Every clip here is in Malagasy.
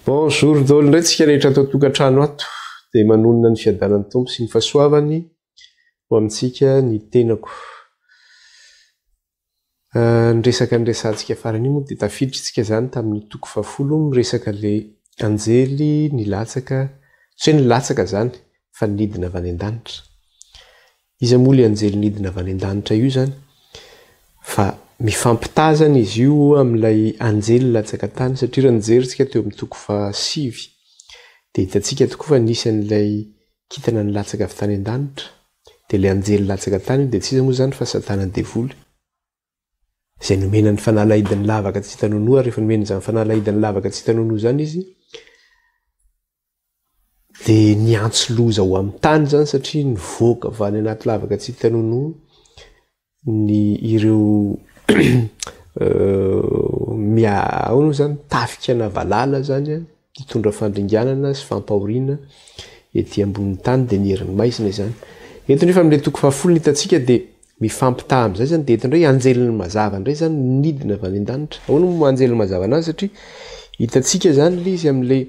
Bonjour daholo indray tsika rehetra atao tokantrano ato dia manonona ny fiadanan'ny tompo sy ny fahasoavany ho amintsika ny tenako. Nyresaka nyresantsika farany moa dia tafiditra isika zany tamin'ny toko 10 miresaka ilay anjely nilatsaka, tsy hoe nilatsaka zany fa nidina avy any an-danitra. Iza moa ilay anjely nidina avy any an-danitra io zany? Fa mifampitazana izy io amin'ilay anjely latsaka tany satria raha nijeritsika teo amin'ny toko 7 dia hitantsika tokoa fa nisy an'ilay kintana nilatsaka avy tany an-danitra dia ilay anjely latsaka tany dia tsy iza moa zany fa Satana devoly izay nomena ny fanalahidin'ny lavaka tsy hita nonoa. Rehefa nomena izany fanalahidin'ny lavaka tsy hita nonoa zany izy dia niantso loza ho amin'ny tany zany satria nivoaka avy any anaty lavaka tsy hita nonoa ny ireo miao zany tafikana valala zany hitondra fandringanana sy fampahoriana ety ambonin'ny tany dia niherin'ny maizina izany. Eto nefa amin'ilay toko 10 hitantsika dia mifampitaha amin'izay zany dia eto indray anjelin'ny mazava indray zany nidina avy any an-danitra. Ahoana moa anjelin'ny mazava anazy satria hitantsika zany ilay izy amin'ilay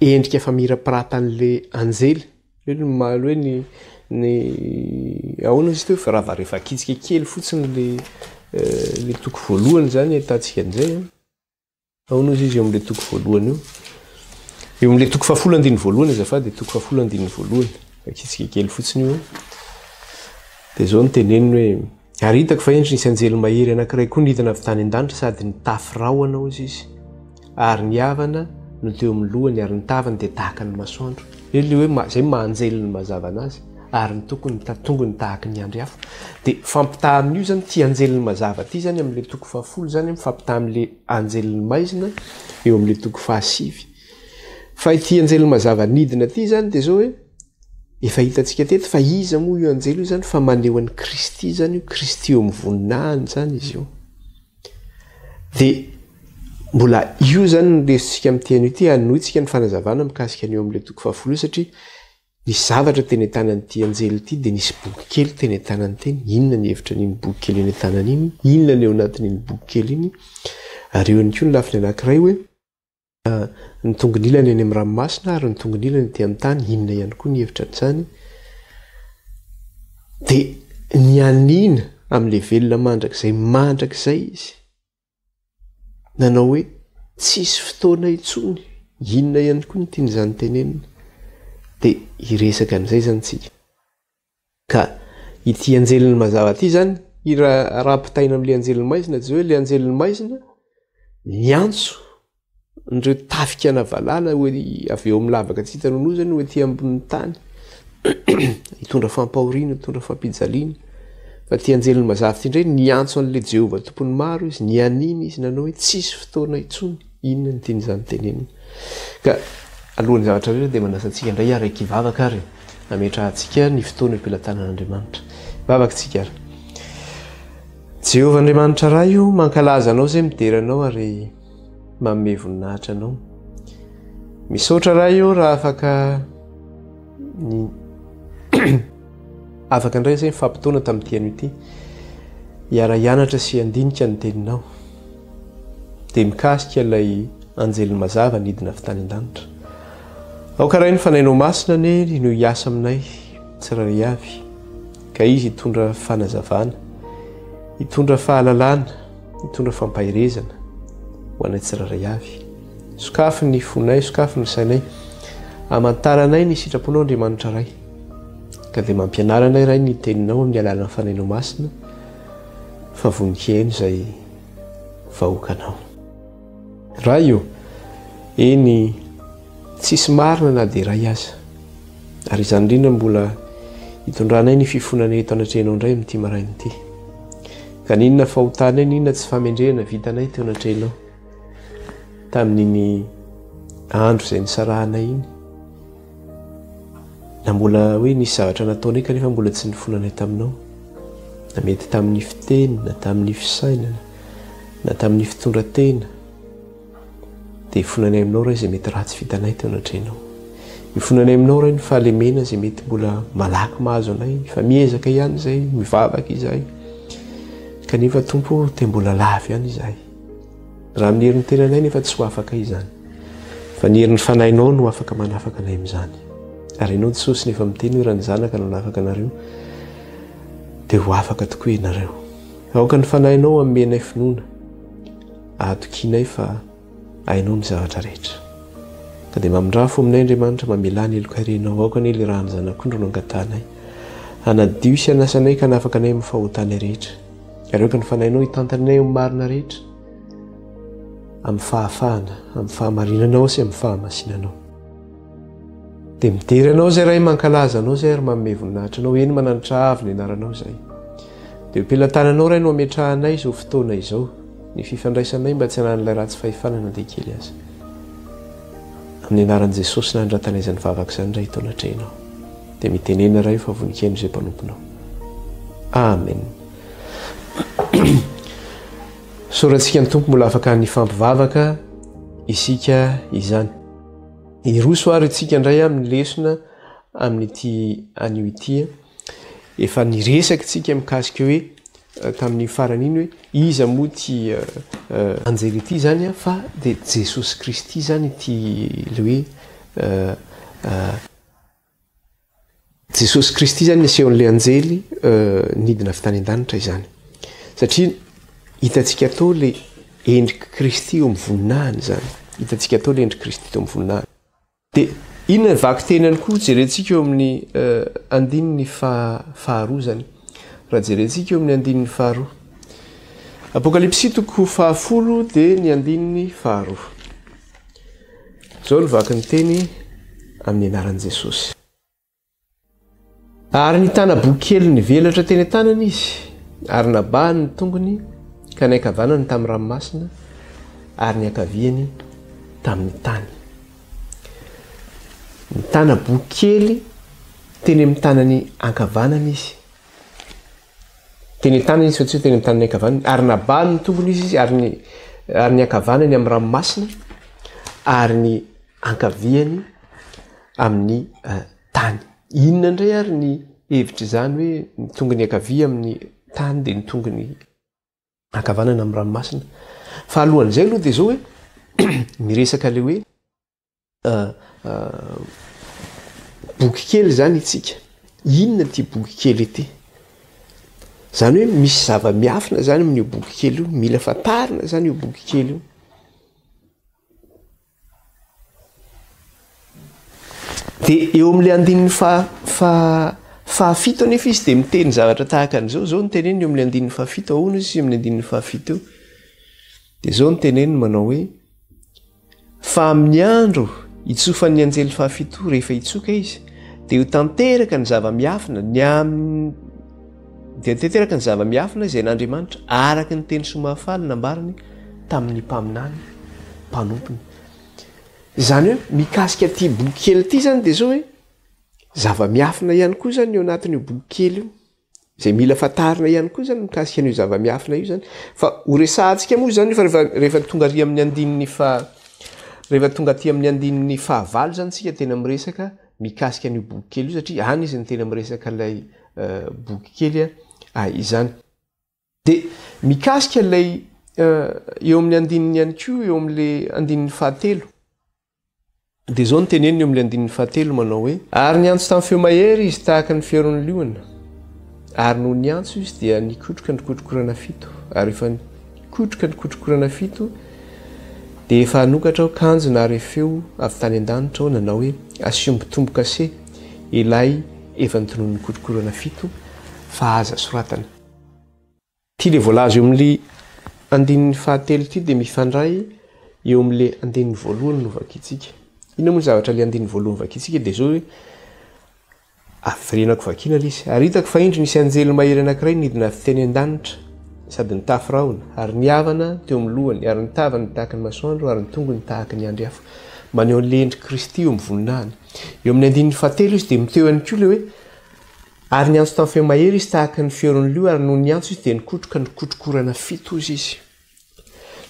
endrika famirapiratany anjely hoe ny ahoana izy teo fa raha rehefa kitsika kely fotsiny le toko voalohany zany ahitantsika an'izay. Ahoana izy eo amin'ilay toko voalohany eo amin'ilay toko 10 voalohany azafady toko 10 voalohany kitsika kely fotsiny io dia zao niteneniny hoe ary hitako fa endry nisy anjely mahery anankiray koa nidina avy tany an-danitra sady nitafy rahona izy ary ny havana no teo amin'ny lohany ary ny tavany dia tahaka ny masoandro. Hoe zay mahanjely ny mazava anazy ary ny tokony tongony tahaka ny andry hafa dia fampitaha amin'io zany ty anjely ny mazava ty zany amin'ilay toko 10 zany mifampitaha amin'ilay anjely ny maizina eo amin'ilay toko 9. Fa ity anjely ny mazava nidina ty zany dia zao hoe efa hitantsika teto fa iza moa io anjely io zany fa maneho an'i Kristy zany io, Kristy eo amin'ny voninahiny zany izy io. Dia mbola io zany nresitsika amin'ny teny ity hanohitsika ny fanazavana mikasika an'eo amin'ilay toko 10 satria nisy zavatra teny an-tanan'ity anjely ity dia nisy boky kely teny an-tanany teny. Inona ny hevitra n'iny boky kely eny an-tanany iny? Inona ny eo anatin'iny boky kely iny? Ary eo ihany koa ny lafiny anankiray hoe ny tongonilany eny amin'ny ranomasina ary ny tongonilany ety amin'ny tany. Inona ihany koa ny hevitra n'izany? Dia ny anina amin'ilay velona mandrakizay izy nanao hoe tsisy fotoana intsony. Inona ihany koa ny tian'izany tenenina? Dia hiresaka an'izay zany tsika. Ka ity anjelin'ny mazava ity zany raha-pitaina amin'ilay anjelin'ny maizina dia hoe ilay anjelin'ny maizina niantso nireo tafikana valala hoe avy eo amin'ny lavaka tsy hita nonoa zany hoe ety ambonin'ny tany hitondra fampahoriana, hitondra fampijaliana. Fa ty anjelin'ny mazava ity indray niantso an'ilay Jehovah tompony maro izy, nianina izy nanao hoe tsisy fotoana intsony. Inona ny tian'izany tenenina? Ka alohan'ny zavatra rehetra dia manasantsika indray ary hivavaka ary nametrahantsika ny fotoana am-pelantanan'Andriamanitra. Vavaka tsika ary. Jehovah Andriamanitra raha io mankalaza anao izay mideranao ary manome voninahitra anao. Misaotra raha io raha afaka indray izay mifampitaona tamin'ity ano ity hiara-hianatra sy handinika ny teninao dia mikasika ilay anjely mazava nidina avy tany an-danitra. Aokaraha iny fanainao masina anie no hiasa aminay tsirairay avy ka izy hitondra fanazavana, hitondra fahalalana, hitondra fampahirezana ho anay tsirairay avy. Sokafy ny fonay, sokafy ny sainay, hamantaranay ny sitraponao Andriamanitra ray ka dia mampianara anay ray ny teninao amin'ny alalany fanainao masina fa voninkaino izay vahoakanao. Raha io eny tsisy marina na dia ray aza ary izany indrindra mbola hitondranay ny fifonanay eto anatrehanao indray amin'ity maraina ity. Ka ninona fahotanay, ninona tsy famendrehana vitanay teo anatrehanao tamin'iny andro izay nisarahanay iny, na mbola hoe nisy zavatra nataonay kanefa mbola tsy nifonanay taminao, na mety tamin'ny fiteny, na tamin'ny fisainana, na tamin'ny fitondratena, dia hifonanay aminao ray izay mety ratsy vitanay teo anatrehanao. Hifonanay aminao ray ny fahalemena izay mety mbola malaky mahazo anay, fa miezaka ihany izay, mivavaka izahay kanefa Tompo te mbola lava ihany izahay. Raha mihery ny tenanay nefa tsy ho afaka izany. fa ny herin'ny fanahinao no afaka manafaka anay amin'izany. Ary ianao Jesosy nefa miteny hoe raha ny zanaka no manafaka anareo dia ho afaka tokoa ianareo. Aoka ny fanahinao amenay finoana, ahatokianay fa hainao ny zavatra rehetra. Ka dia mamindraha fo aminay Andriamanitra, mamela ny elokarenao, aoka ny ilay raha ny zanak'ondro no angatanay, hanadio sy hanasanay ka hanafaka anay amin'ny fahotana rehetra. Ary aoka ny fanahinao hitantanay amin'ny marina rehetra, amin'ny fahafahana, amin'ny fahamarinanao sy amin'ny fahamasinanao. Dia midery anao izay ray mankalaza anao izay ary manome voninahitra anao, eny mananitra avy ny anaranao izay. Dia mpilatananao ray no ametrahanay izao fotoana izao, ny fifandraisanay mba tsy hanan'ilay ratsy fahefanana dia kely aza. Amin'ny anaran'i Jesosy nandratanay izany vavaka izany ray taonatrehinao. Dia mitenena ray fa vonikeno izay mpanomponao. Amen. Sorantsika ny tompo mbola afaka ny fampivavaka isika izany. Iroso ary itsika indray amin'ny lesona amin'ity anio ity. Efa niresaka tsika mikasika hoe tamin'ny farany iny hoe iza moa ty anjely ity zany fa dia Jesosy Kristy zany ty le hoe Jesosy Kristy zany asehon'ilay anjely nidina avy tany an-danitra izany. Satria hitantsika tao le endriky Kristy eo amin'ny voninahiny zany. Hitantsika tao le endriky Kristy teo amin'ny voninahiny. Dia inona ny vaky tenany koa jerentsika eo amin'ny andininy faharoa zany. Raha jerentsika eo amin'ny andininy faharoa. Apokalipsy toko 10 dia ny andininy faharoa. Izao ny vaky ny teny amin'ny anaran'i Jesosy. Ary nitana boky kely nivelatra teny an-tanany izy, ary nabahany ny tongony ka ny ankavanany tamin'ny ranomasina, ary ny ankaviany tamin'ny tany. Nitana boky kely teny amin'ny tanany ankavanany izy. Teny an-tanany izy fa tsy teny amin'ny tanany ankavanany, ary nabahany ny tongony izy, ary ny ankavanany amin'ny ranomasina, ary ny ankaviany amin'ny tany. Inona indray ary ny hevitra izany hoe ny tongony ankavia amin'ny tany dia ny tongony ankavanana amin'ny ranomasina. Fa alohan'izay aloha dia izao hoe miresaka le hoe boky kely zany itsika. Inona ty boky kely ity? Zany hoe misy zava-miafina zany amin'io boky kely io, mila fantarina zany io boky kely io. Dia eo amin'ilay andininy fahafito anefa izy dia miteny zavatra tahaka an'izao. Zao ny teneny eo amin'ilay andininy fahafito. Ahoana izy amin'ny andininy fahafito eo? Dia zao ny teneny manao hoe fa amin'ny andro itsofan'ny anjely fahafito rehefa itsoka izy dia ho tanteraka ny zava-miafina dia tanteraka ny zava-miafina izay n'Andriamanitra araka ny teny somafaly nambarany tamin'ny mpaminany mpanompony. Zany hoe mikasika ty boky kely ity zany dia zao hoe zava-miafina ihany koa zany eo anatin'io boky kely io, izay mila fantarina ihany koa zany mikasika an'io zava-miafina io zany. Fa ho resahantsika moa zany fa rehefa tonga aty amin'ny andininy fahavalo zany tsika tena miresaka mikasika an'io boky kely io, satria any izy ny tena miresaka ilay boky kely izany. Dia mikasika ilay eo amin'ny andininy ihany koa eo amin'ilay andininy fahatelo. Dia zao ny teneny eo amin'ilay andininy fahatelo manao hoe ary niantso tamin'ny feo mahery izy tahaka ny feon'ny liona, ary noho niantso izy dia nikotroka ny kotrokorana fito, ary efa nikotroka ny kotrokorana fito dia efa hanokatra ao kanjo na refeo avy tany an-danitra ao nanao hoe asiombotomboka se ilay efa nitonon'ny kotrokorana fito fa aza soratana. Ty le voalazo eo amin'ilay andininy fahatelo ity dia mifandray eo amin'ilay andininy voalohany no vakitsika. Inona moa zavatra le andininy voalohany vakitsika dia zao hoe afirenako vakina ilay izy. Ary hitako fa indro nisy anjely mahery anankiray nidina avy teny an-danitra sady nitafy rahona, ary niavana teo amin'ny lohany, ary ny tavany tahaka ny masoandro, ary ny tongony tahaka ny andry hafa, maneho an'ilay endrik'i Kristy eo amin'ny voninahiny. Eo amin'ny andininy fahatelo izy dia miteo ihany koa le hoe ary niantso tamin'ny feo mahery izy tahaka ny feon'ny liona, ary noho niantso izy dia nikotroka ny kotrokorana fito ozy izy.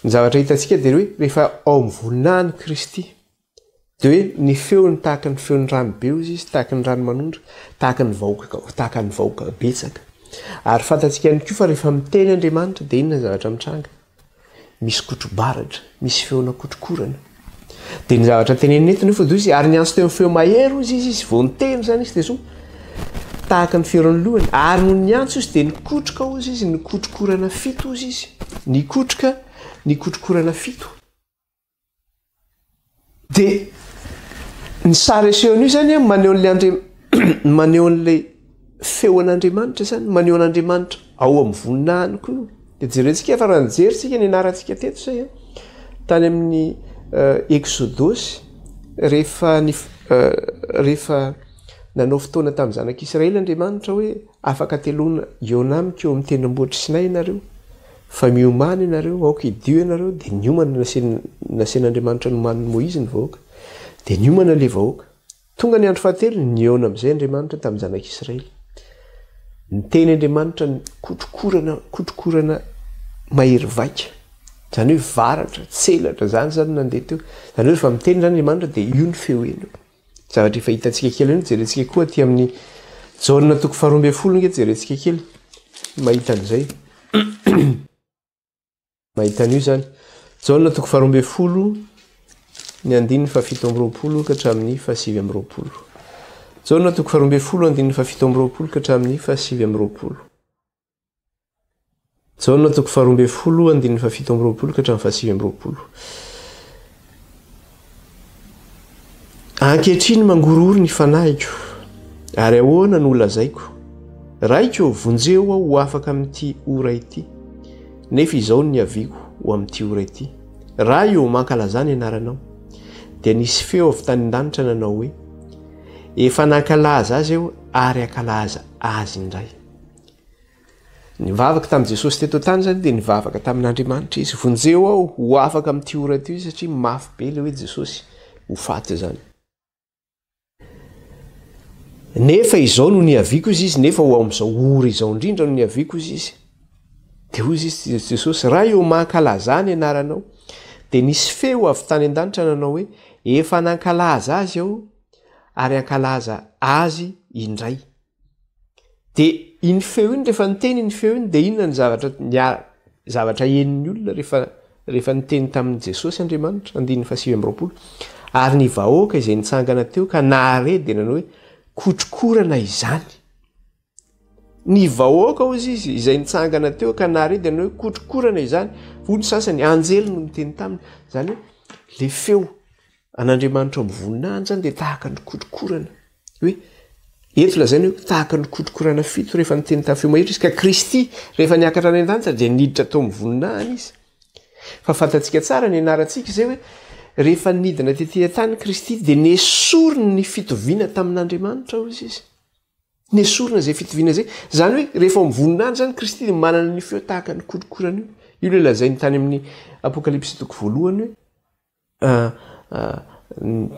Ny zavatra hitantsika dia hoe rehefa ao amin'ny voninahiny Kristy dia hoe ny feony tahaka ny feon'ny ranobe ozy izy, tahaka ny rano manondra, tahaka ny vahoaka betsaka. Ary fantatsika ihany koa fa rehefa miteny Andriamanitra dia inona zavatra mitranga? Misy kotrobaratra, misy feona kotrokorana. dia ny zavatra tenenentiny fa dozy ary ny antso teo amin'ny feo mahery izy izy vonteny zany izy dia so tahaka ny feon'ny lohany ary no ny antso izy dia nikotroka ozy izy nikotrokorana fito ozy izy nikotrokorana fito dia ny sary esehon'io zany maneho an'lay feon'Andriamanitra zany maneho an'Andriamanitra ao amin'ny voninahiny koa dia jerentsika efa raha nijeryntsika ny anarantsika teto zay tany amin'ny exodosy rehefa nanao fotoana tamin'ny zanak'Israely Andriamanitra hoe afaka teloana Iona amiko eo amin'ny tendrombohitra Sinay ianareo fa miomany ianareo aoka hidio ianareo dia niomana nasen'Andriamanitra nomaniny Moizy ny vahoaka dia niomana le vahoaka tonga ny andro fahatelo niona amin'izay Andriamanitra tamin'ny zanak'Israely ny teny Andriamanitra ny kotrokorana mahery vaika zany hoe varatra tselatra zany nandeha teo zany hoe fa miteny zany Andriamanitra dia io ny feo eny zavatra efa hitantsika kely eny jerentsika koa aty amin'ny jaona 12 nge jerentsika kely mahita an'izay mahita an'io zany jaona 12 ny 7:20 ka hatramin'ny 7:20 jaona 12 7:20 ka hatramin'ny 7:20 jaona 12 7:20 ka hatramin'ny 7:20 ankehitriny mangorory ny fanahiko ary ahoana no lazaiko raiko vonjeo aho ho afaka amin'ity ora ity nefa izao ny aviako ho amin'ity ora ity raha eo mankalazana ianaranao dia nisy feo avy tany an-danitra nanao hoe efa nankalaza azy eo ary ankalaza azy indray nivavaka tamin'i Jesosy teto tany zany dia nivavaka tamin'Andriamanitra izy vonjeo aho ho afaka amin'ity ora ity satria mafy be le hoe Jesosy ho faty zany nefa izao no ny aviako izy nefa ho amin'izao ora izao indrindra no ny aviako izy dia hoy izy Jesosy raha eo mankalazana ianaranao dia nisy feo avy tany an-danitra nanao hoe efa nankalaza azy aho ary ankalaza azy indray dia iny feo iny rehefa niteny iny feo iny dia inona ny zavatra enin'ny olona rehefa niteny tamin'i Jesosy Andriamanitra 7:20 ary ny vahoaka izay nitsangana teo ka nahare dia nanao hoe kotrokorana izany ny vahoaka ozy izy izay nitsangana teo ka nahare dia nanao hoe kotrokorana izany hoy ny sasany anjely no niteny taminy zany hoe le feo an'Andriamanitra amin'ny voninahiny zany dia tahaka ny kotrokorana hoe eto lazainy hoe tahaka ny kotrokorana fito rehefa niteny tamin'ny feo mahery izy ka Kristy rehefa niakatra any an-danitra dia niditra tao amin'ny voninahiny izy fa fantatsika tsara ny anarantsika izay hoe rehefa nidina tetỳ tany Kristy dia nesorina ny fitoviana tamin'Andriamanitra ozy izy nesorina zay fitoviana zay zany hoe rehefa amin'ny voninahiny zany Kristy dia manana ny feo tahaka ny kotrokorana io le lazainy tany amin'ny Apokalipsy 1 hoe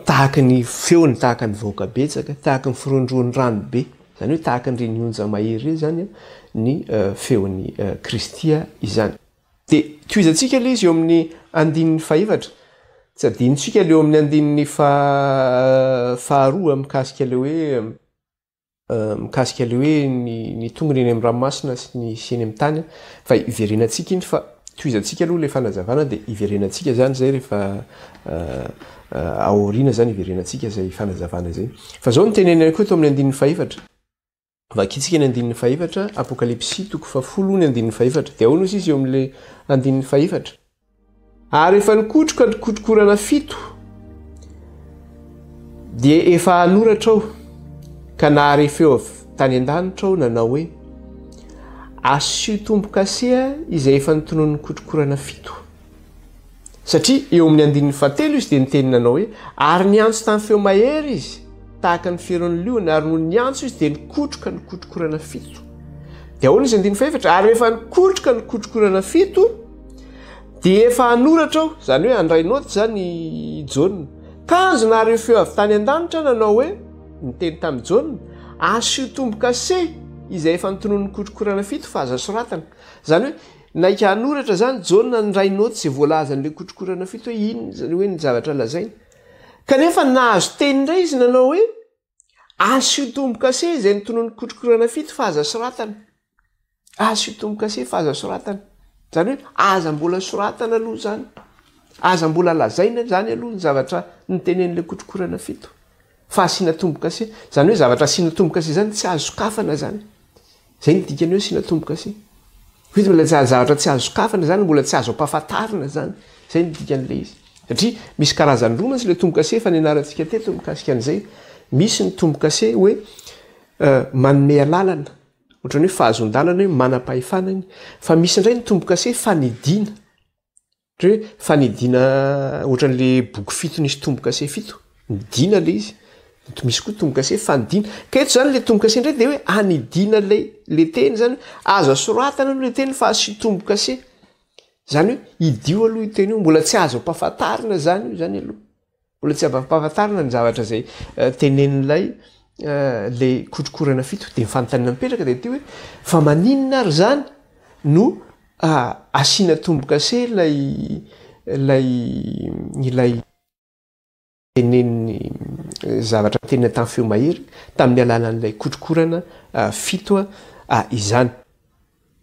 tahaka ny feony tahaka ny vahoaka betsaka tahaka ny firondroan'ny rano be zany hoe tahaka ny renionja mahery zany ny feon'ny Kristia izany dia toizantsika le izy eo amin'ny 7 tsy adinontsika le eo amin'ny 7 mikasika le hoe ny tongony eny amin'ny ranomasina sy ny eny amin'ny tany fa iverenantsika iny fa toizantsika aloha le fanazavana dia iverenantsika zany zay rehefa aoriana zany iverenantsika zay fanazavana zay fa zao nitenenany koa eto amin'ny 7 vakitsika ny 7 Apokalipsy 10 ny 7 dia ahoana ozy izy eo amin'le 7 ary efa nikotroka ny kotrokorana fito dia efa hanoratra ao ka nahare feo avy tany an-danitra ao nanao hoe asio tombo-kasea izay efa nitonoany kotrokorana fito satria eo amin'ny 7 izy dia niteny nanao hoe ary ny antso tamin'ny feo mahery izy tahaka ny feron'ny liona ary no ny antso izy dia nikotroka ny kotrokorana fito dia ahoana izy 7 ary efa nikotroka ny kotrokorana fito dia efa hanoratra ao zany hoe andrainoty zany Jaona kanjo nahare feo avy tany an-danitra nanao hoe niteny tamin'ny Jaona asio tombo-kase izay efa nitonoany kotrokorana fito fa aza soratana zany hoe naika hanoratra zany Jaona nirainoty izay voalazan'le kotrokorana fito hoe iny zany hoe ny zavatra lazainy kanefa nahazo teny indray izy nanao hoe asio tombo-kase izay nitonoany kotrokorana fito fa aza soratana asio tombo-kase fa aza soratana zany hoe aza mbola soratana aloha zany aza mbola lazaina zany aloha ny zavatra nytenen'le kotrokorana fito fa asiana tombo-kase zany hoe zavatra asiana tombo-kase zany tsy azo sokafana zany zay ny dikany hoe asiana tombo-kase hoizy mbola zavatra tsy azo sokafana zany mbola tsy azo ampahafantarina zany zay ny dikan'le izy satria misy karazany roa mantsy le tombo-kase fa nianarantsika teto mikasika an'izay misy ny tombo-kase hoe manome alalana ohatrany hoe fahazon-dalana hoe manam-pahefanany fa misy indray ny tombo-kase fanidina hoe fanidina ohatran'le boky fito nisy tombo-kase fito nidina le izy misy koa tombo-kase fanidina ka eto zany le tombo-kase indray de hoe anidina le teny zany azo asoratana no le teny fa asy tombo-kase zany hoe idio aloha iteny io mbola tsy azo ampahafantarina zany io zany aloha mbola tsy ampahafantarina ny zavatra zay tenen'ilay le kotrokorana fito de mifanontaniana mipetraka de ty hoe fa maninona ary zany no asiana tombo-kase ilay tenen'ny zavatra tenina tamin'ny feo mahery tamin'ny alalan'ilay kotrokorana fito izany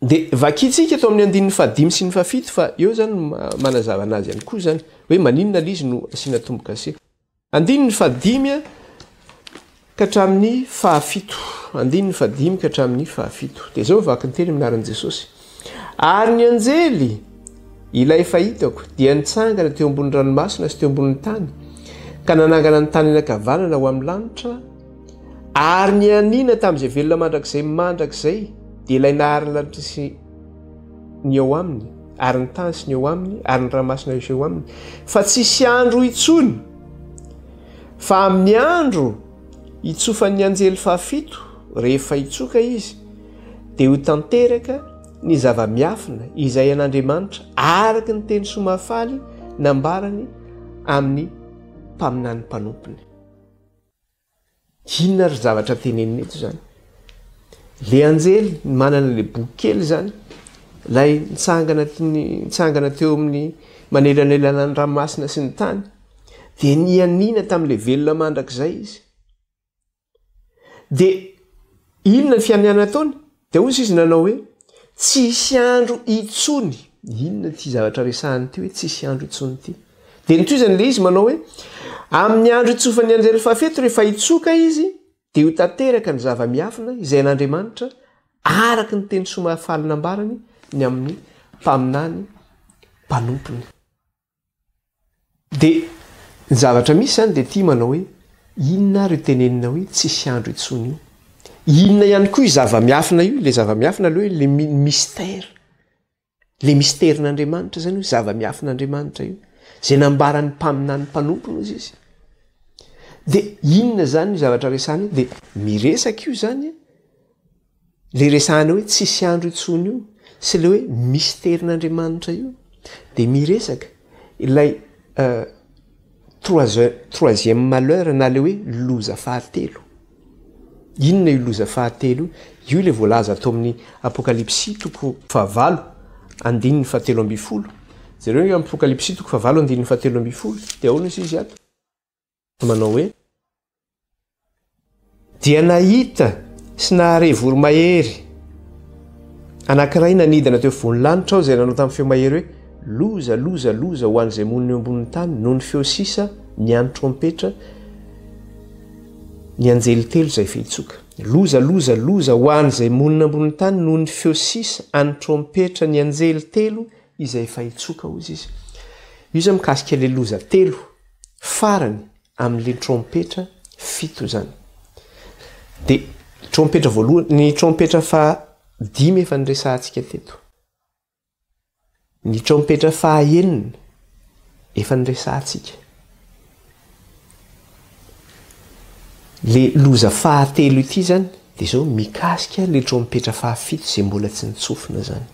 de vakitsika eto amin'ny andininy fahadimy sy ny fahafito fa eo zany manazava anazy ihany koa zany hoe maninona le izy no asiana tombo-kase andininy fahadimy ka hatramin'ny fahafito andininy fahadimy ka hatramin'ny fahafito de zao vaky ny teny aminaran'i Jesosy ary ny anjely ilay fahitako dia nitsangana teo ambony ranomasina sy teo ambony tany ka nanangana ny tany anakavanana ho amin'ny lanitra ary ny anina tamin'izay velona mandrakizay mandrakizay dia ilay nahariny lanitra sy ny eo aminy ary ny tany sy ny eo aminy ary ny ranomasina isy eo aminy fa tsisy andro itsony fa amin'ny andro itsofan'ny anjely fahafito rehefa itsoka izy dia ho tanteraka ny zava-miafina izay an'Andriamanitra araka ny teny somafaly nambarany amin'ny mpaminany mpanompony inona ry zavatra tenenina eto zany le anjely manana le boky kely zany lay nitsangana teo amin'ny manelanelana ny ranomasina sy ny tany de nianina tamin'le velona mandrakizay izy de inona ny fianiana ataony de ozy izy nanao hoe tsisy andro itsony inona ty zavatra resahany ty hoe tsisy andro itsony ty de nitoizany le izy manao hoe amin'ny andro itsofan'ny anjely fahafito rehefa itsoka izy de ho tanteraka ny zava-miafina izay an'Andriamanitra araka ny teny somafaly nambarany ny amin'ny mpaminany mpanompony de ny zavatra misy zany de ty manao hoe inona ary tenenina hoe tsisy andro itsony io inona ihany koa io zava-miafina io le zava-miafina le hoe le misterin'Andriamanitra zany hoe zava-miafin'Andriamanitra io zay nambarany mpaminany mpanompony izy izy de inona zany io zavatra resahana io de miresaka io zany le resahana hoe tsisy andro itsony io sy le hoe misterin'Andriamanitra io de miresaka ilay troisième malheur na le hoe loza fahatelo inona io loza fahatelo io le voalaza atao amin'ny apokalypsy toko 9 andininy 17 zareo io apokalypsy toko 9 andininy 17 de aona izy ato manao hoe dia nahita sy nahare voromahery anankiray nanidana teo vony lanitra aho zay nanao tamin'ny feo mahery hoe loza loza loza ho an'izay monina eo ambonin'ny tany noho ny feo sisa ny any trompetra ny anjely telo zay fehitsoka loza loza loza ho an'izay monina ambonin'ny tany noho ny feo sisa any trompetra ny anjely telo izay fahitsoka ozy izy io zay mikasika le loza telo farany amin'le trompetra fito zany de trompetra voalohany ny trompetra fa 5 efa nyresahantsika teto ny trompetra fa 9 efa nyresahantsika le loza fahatelo ity zany de zao mikasika le trompetra fa 7 zay mbola tsy nitsofina zany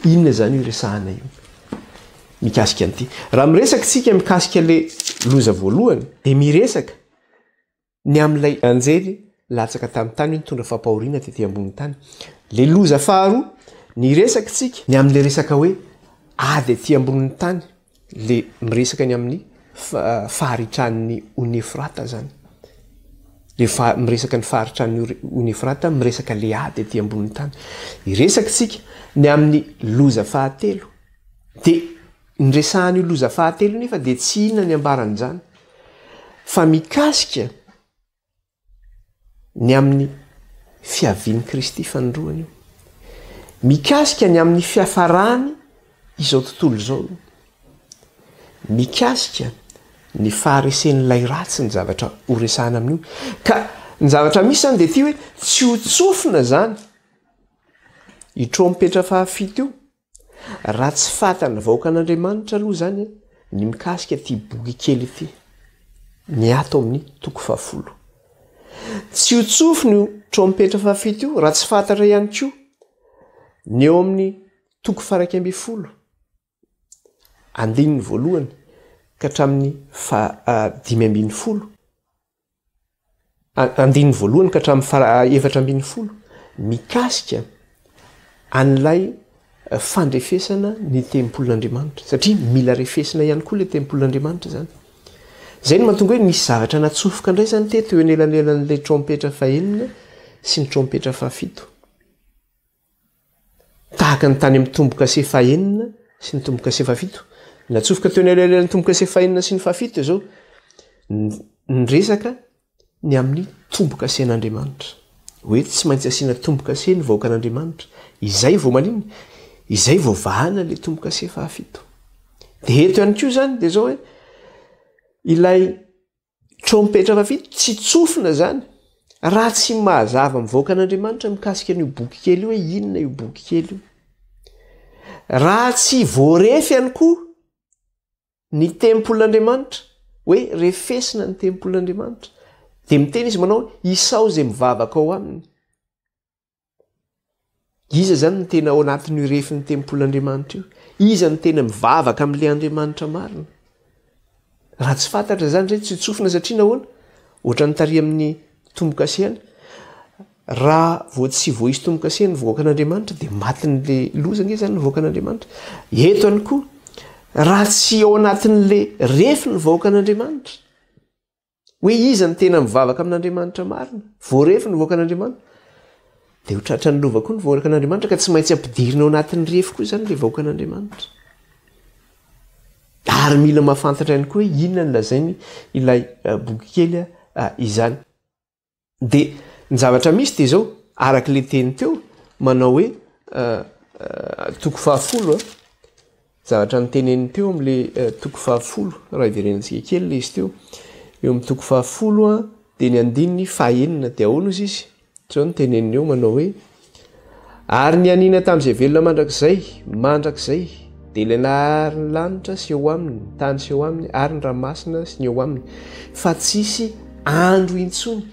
inona zany io resahana io mikasika an'ity raha miresaka tsika mikasika le loza voalohany de miresaka ny amin'ilay anjely latsaka tamin'ny tany hoe nitondra fampahoriana tety ambony tany le loza faharoa ny resaka tsika ny amin'le resaka hoe ady aty ambonin'ny tany le miresaka ny amin'ny faharitran'ny Onefrata zany le miresaka ny faharitran'ny Onefrata miresaka le ady aty ambonin'ny tany iresaka tsika ny amin'ny loza fahatelo de nyresahany io loza fahatelo nefa dia tsy inona ny ambaran'izany fa mikasika ny amin'ny fiavian'i Kristy fanondroana io, mikasika ny amin'ny fiafarany izao tontolo izao, mikasika ny faharesen'ilay ratsy ny zavatra ho resahana amin'io. Ka ny zavatra misy zany dia ty hoe tsy ho tsofina zany itrompetra fahafito io raha tsy fatana vahoaka an'Andriamanitra aloha zany ny mikasika ty boky kely ity ny ato amin'ny 10. Tsy ho tsofina io trompetra fahafito io raha tsy fantatra ihany koa ny eo amin'ny 120 andininy voalohany ka hatramin'ny 5 andininy voalohany ka hatramin'ny 4 mikasika an'ilay fandrefesana ny tempolon'Andriamanitra satria mila refesina ihany koa le tempolon'Andriamanitra zany. Zay no mahatonga hoe misy zavatra natsofoka indray zany teto eo anelanelan'ilay trompetra fahenina sy ny trompetra fahafito. Tahaka ny tany amin'ny tombokase fahenina sy ny tombokase fahafito. Natsofoka teo anelanelan'ny tombokase fahenina sy ny fahafito zao ny resaka ny amin'ny tombokase an'Andriamanitra. Hoe tsy maintsy asiana tombokase ny vahoaka an'Andriamanitra. Izay vao maninona? Izay vao vahana le tombokase fahafito. Dia eto ihany koa zany dia zao hoe ilay trompetra fahafito tsy tsofina zany raha tsy mahazava mivahoaka an'Andriamanitra mikasika an'io boky kely io hoe inona io boky kely io. Raha tsy voarefy ihany koa ny tempolon'Andriamanitra hoe refesina ny tempolon'Andriamanitra dia miteny izy manao isao zay mivavaka ao aminy. Iza zany ny tena ao anatin'io refin'ny tempolon'Andriamanitra io? Iza ny tena mivavaka amin'ilay Andriamanitra marina? Raha tsy fantatra zany zay tsy tsofina satria nahoana? Ohatra ny taria amin'ny tombokase any, raha vao tsy voaisy tombokase ny vahoaka an'Andriamanitra dia matin'le loza nge zany ny vahoaka an'Andriamanitra. Eto ihany koa raha tsy ao anatin'le refy ny vahoaka an'Andriamanitra hoe iza ny tena mivavaka amin'Andriamanitra marina, voarefy ny vahoaka an'Andriamanitra dia ho tratra ny lova koa ny vahoaka an'Andriamanitra ka tsy maintsy ampidirina ao anatin'ny refy koa zany le vahoaka an'Andriamanitra. Ary mila mahafantatra ihany koa hoe inona ny lazainy ilay boky kely izany. Dia ny zavatra misy dia zao araka le teny teo manao hoe 10 zavatra ny teneniny teo amin'le 10 raha iverenantsika kely le izy teo eo amin'ny 10 dia ny andininy fahenina dia ahoana izy izy zao ny teneniny eo manao hoe ary ny anina tamin'izay velona mandrakizay dia ilay nahary ny lanitra sy eo aminy, ny tany sy eo aminy, ary ny ranomasina sy ny eo aminy, fa tsisy andro intsony.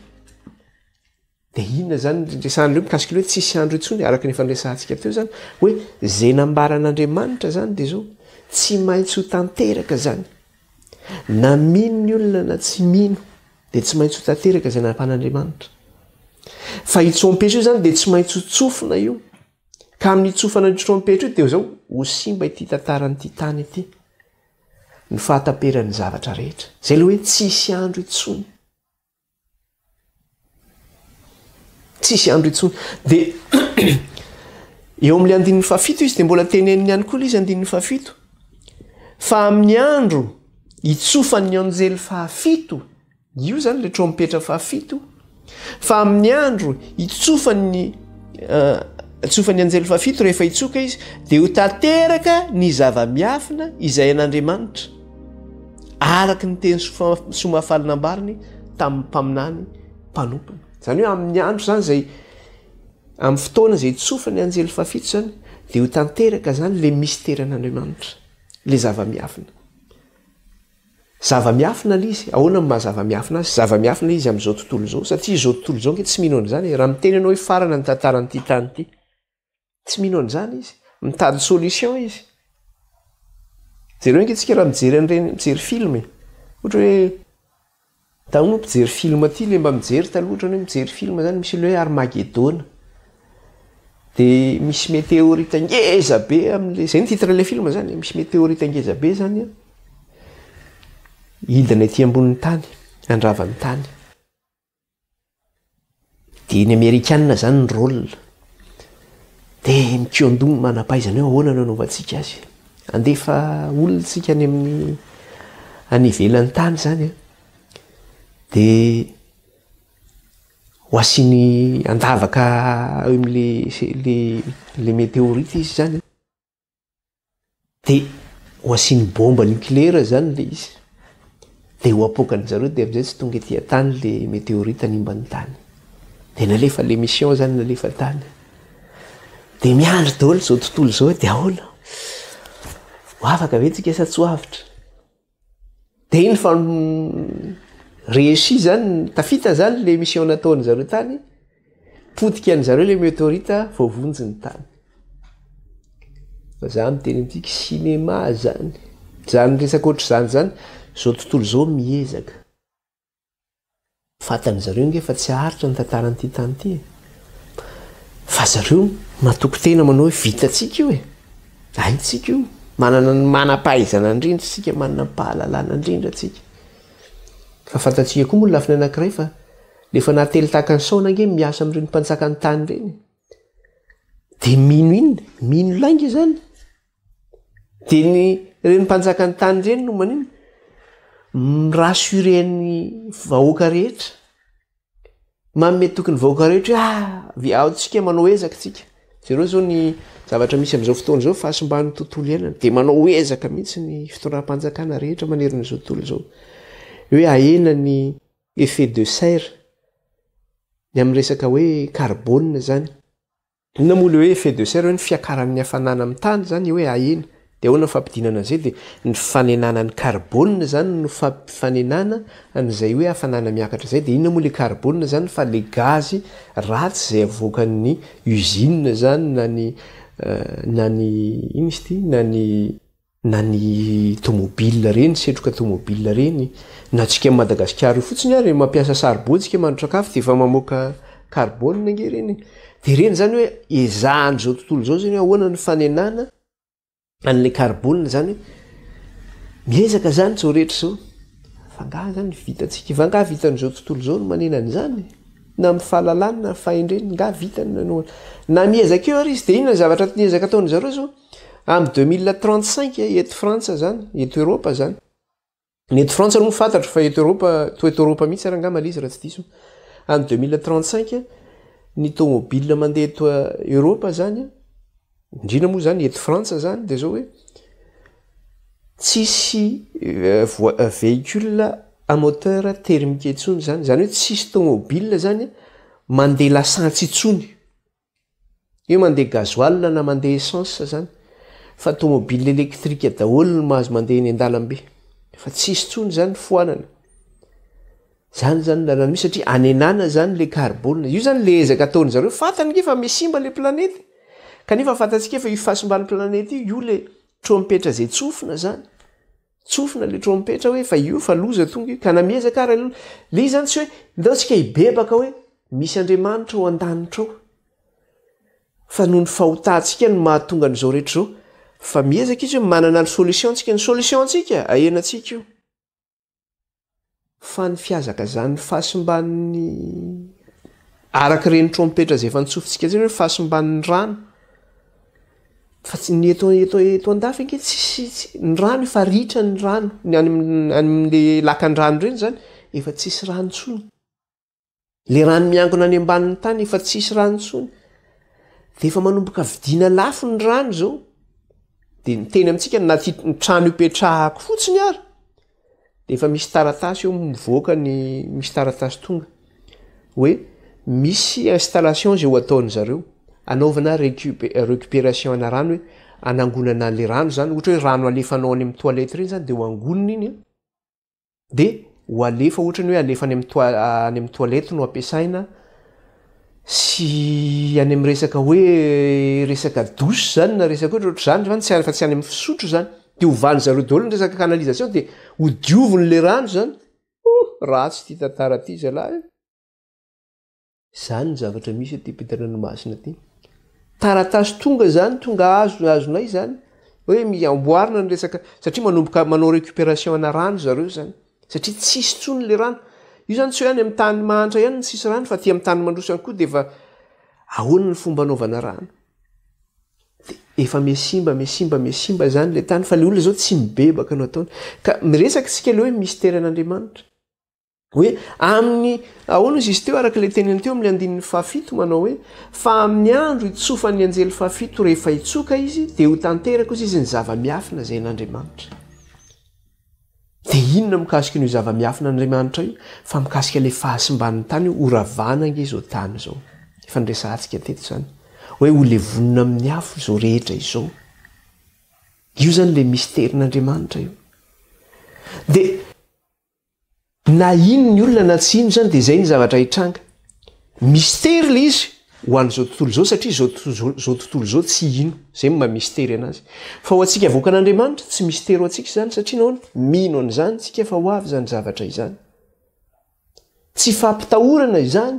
Dia inona zany resahan'ireo mikasika hoe tsisy andro intsony araka ny fandraisantsika teo zany hoe zay nambaran'Andriamanitra zany dia zao tsy maintsy ho tanteraka zany. Na mino ny olona na tsy mino dia tsy maintsy ho tanteraka zay nampan'Andriamanitra. Fa io trompetra io zany dia tsy maintsy ho tsofina io. Ka amin'ny tsofana io trompetra io dia zao ho simba ity tantaran'ity tany ity. Ny fahataperan'ny zavatra rehetra. Zay le hoe tsisy andro intsony. Tsisy andro intsony. Dia eo amin'ny andininy fahafito izy dia mbola teneniny ihany koa izy andininy fahafito. Fa amin'ny andro itsofan'ny anjely fahafito, io zany le trompetra fahafito. Fa amin'ny andro itsofan'ny anjely fahafito rehefa itsoka izy dia ho tanteraka ny zava-miafina izay an'Andriamanitra araka ny teny somafalina ambariny tamin'ny mpaminany mpanompono. Zany hoe amin'ny andro zany zay amin'ny fotoana izay itsofan'ny anjely fahafito zany dia ho tanteraka zany le misteran'Andriamanitra, le zava-miafina. Zava-miafina le izy. Ahoana ny mahazava-miafina azy? Zava-miafina izy amin'izao tontolo izao satria izao tontolo izao nge tsy mino an'izany. Raha miteny ianao hoe farana ny tantaran'ity tany ity, tsy mino an'izany izy. Mitady solution izy. Jereo nge tsika raha mijery film. Ohatra hoe tamin'ny mpijery film aty le mba mijery taloha ohatra hoe mijery film zany misy le hoe Armageddon. Dia misy météorite ngeza be amin'le zay ny titran'ilay film zany, misy météorite ngeza be zany hidina ety ambonin'ny tany, andravan'ny tany. Dia ny Amerikanina zany ny rôle. Dia ny kiondon manampahaizana hoe ahoana no anaovantsika azy. andefa olontsika any amin'ny anivelan'ny tany zany de ho asiny andavaka eo am'le météorite izy zany de ho asiny bomba nucléaire zany le izy de ho apokany zareo de am'izay tsy tonga etỳ tany le météorite animban'ny tany de nalefa l'émission zany nalefa tany de miandry daholo zao tontolo zao de ahoana ho afaka ve tsika sa tsy ho avitra de iny fa réussi zany tafita zany le mission nataony zareo tany potika any zareo le météorite voavonjy ny tany fa za miteny amintsika cinéma zany resaka ohatr'izany zany zao tontolo zao miezaka fatany zareo nge fa tsy aharitra ny tantaran'ity tany ity fa zareo matoko tena manao hoe vitatsika io haitsika io manam-pahaizana indrindra tsika manam-pahalalana indrindra tsika fa fantatsika koa moa lafiny anankiray fa lefa nahately tahaka ny saona nge miasa amin'ireny mpanjaka ny tany reny de mino lainga zany de ny reny mpanjaka ny tany reny no manino mirassuren'ny vahoaka rehetra manome tokony vahoaka rehetra hoe aotsika manao ezaka tsika zareo zao ny zavatra misy am'izao fotoana zao fahasimban'ny tontolo iainana de manao ezaka mihitsy ny fitondram-panjakana rehetra manerin'izao tontolo zao hoe ahena ny effet de serre ny amin'ny resaka hoe carbone zany ina moa le hoe effet de serre hoe ny fiakaran'ny hafanana amin'ny tany zany hoe ahena de ahoana fampidinana an'izay de ny fanenana ny carbone zany no fampifanenana an'izay hoe hafanana miakatra zay de inona moa le carbone zany fa le gazy ratsy zay avoakan'ny usine zany na ny ino izy ty na ny tomobile reny setroka tomobile reny na tsika Madagasikara io fotsiny ary mampiasa sarbo tsika mandro-sakafo de efa mamoaka carbone nge reny de reny zany hoe ezahany zao tontolo zao zany ahoana ny fanenana an'le carbone zany miezaka zany zao rehetra zao fa nga zany vitatsika va nga vitan'izao tontolo zao no manenany zany na amin'ny fahalalana na fahendreny nga vitany na miezaka eo ary izy de inona zavatra miezaka ataony zareo zao am 2035 eto Frantsa zany eto Europa zany ny eto Frantsa no fantatro fa eto Europa mihitsy ara nga malizy raha tsy diso am 2035 ny tomobile mandeha eto Europa zany indrindra moa zany eto Frantsa zany de zao hoe tsisy véhicule à moteur thermique intsony zany hoe tsisy tomobile zany mandeha lasantsy intsony io mandeha gasoil na mandeha essence zany fa tomobile électrique daholo no mahazo mandeha eny an-dalambe fa tsisy intsony zany foanana zany lalana misy satria anenana zany le carbone io zany le ezaka ataony zareo fatany nge fa misimba le planety kanefa fantatsika fa io fahasimban'ny planety io le trompetra zay tsofina zany tsofina le trompetra hoe fa io fa loza tonga io ka na miezaka ary le zany tsy hoe ndaotsika hibebaka hoe misy Andriamanitra ao an-danitra ao fa noho ny fahotantsika no mahatonga an'izao rehetra zao fa miezaka izy hoe manana ny solution tsika ny solution tsika ahenantsika io fa ny fiazaka zany fahasimban'ny araka reny trompetra zay efa nitsofintsika zany hoe fahasimban'ny rano fa tsy ny eto andafy nke ny rano efa ritra ny rano ny amin'le lakan-drano reny zany efa tsisy rano tsony le rano miangona any ambanin'ny tany efa tsisy rano tsony de efa manomboka vidina lafo ny rano zao de nyteny amintsika naty ny trano ipetrahako fotsiny ary de efa misy taratasy eo mivoaka ny misy taratasy tonga hoe misy installation zay ho ataony zareo anaovana récupération ana rano hoe anangonana le rano zany ohatra hoe rano alefanao any amin'ny toilette reny zany de ho angonina iny de ho alefa ohatra ny hoe alefa any amin'ny toilette no ampiasaina sy any amin'ny resaka hoe resaka douche zany na resaka ohatra zany zany fa tsy any amin'ny fisotro zany de hovany zareo daholo ny resaka canalisation de ho dioviny le rano zany ratsy ty tantara ty zalahy zany ny zavatra misy ty ampitananomasina ty taratasy tonga zany tonga azonay zany hoe miamboarina ny resaka satria manomboka manao récupération ana rano zareo zany satria tsisy tsony le rano io zany tsy hoe any amin'ny tany mahantra ihany ny tsisy rano fa ty amin'ny tany mandroso ihany koa de efa ahoana ny fomba anaovana rano efa mesimba zany le tany fa le olona zao tsy mibebaka no ataony ka miresaka tsika le hoe misteran'Andriamanitra hoe amin'ny ahoana izy izy teo araka le teniny teo amin'ny andinin'ny fahafito manao hoe fa amin'ny andro itsofan'ny anjely fahafito rehefa itsoka izy dia ho tanteraka izy ny zava-miafina zay n'Andriamanitra. Dia inona mikasika io zava-miafina n'Andriamanitra io fa mikasika le fahasimban'ny tany horavana nge izao tany izao efa nresantsika teto zany hoe ho levonina amin'ny afo izao rehetra izao io zany le misterin'Andriamanitra io. Dia na ino ny olona na tsy ino zany dia izay ny zavatra hitranga mistery le izy ho an'izao tontolo izao satria zao tontolo izao tsy ino zay mamistery anazy fa ho antsika voakan'Andriamanitra tsy mistery ho antsika zany satria nahoana mino an'izany tsika fa ho avy zany zavatra izany tsy fampitahorana izany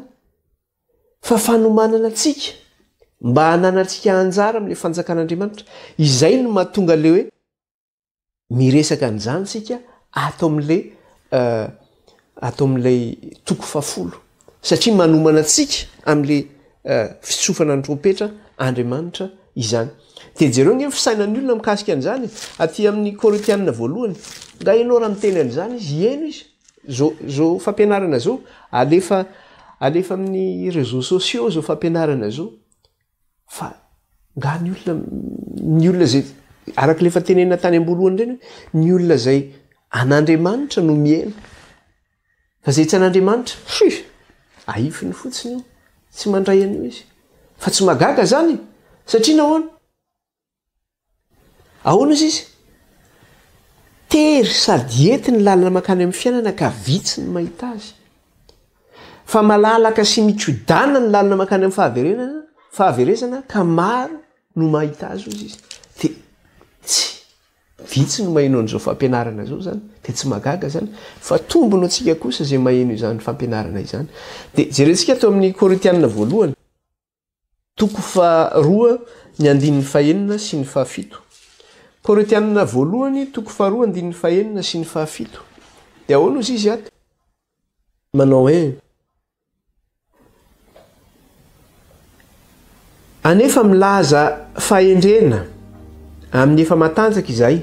fa fanomanana antsika mba hananantsika anjara amin'ilay fanjakan'Andriamanitra izay no mahatonga le hoe miresaka an'izany sika ato amin'ilay toko fafolo satria manomana antsika amin'ilay fitsofana ny trompetra Andriamanitra izany. Dia jereo nge fisainan'ny olona mikasika an'izany aty amin'ny Korintianina voalohany nga ianao raha miteny an'izany izy eno izy zao fampianarana zao alefa amin'ny réseaux sociaux zao fampianarana zao fa nga ny olona zay araka lefa tenena tany ambolohany reny ny olona zay an'Andriamanitra no miena fa zay tsy an'Andriamanitra aifiny fotsiny io tsy mandray an'io izy fa tsy magaga zany satria ahoana izy tery sady ety ny lalana makany amin'ny fiainana ka vitsy ny mahita azy fa malalaka sy mikodana ny lalana makany amin'ny fahaverezana ka maro no mahita azy izy dia tsy vitsy no maheno an'izao fampianarana zao zany dia tsy magaga zany fa tombono antsika kosa zay maheno izany fampianarana izany. Dia jerentsika tao amin'ny Korintianina voalohany toko 2 ny 9 sy ny 7. Korintianina voalohany toko 2 9 sy ny 7. Dia ahoana izy izy ato manao hoe anefa milaza fahendrena amin'ny efa matanjaka izay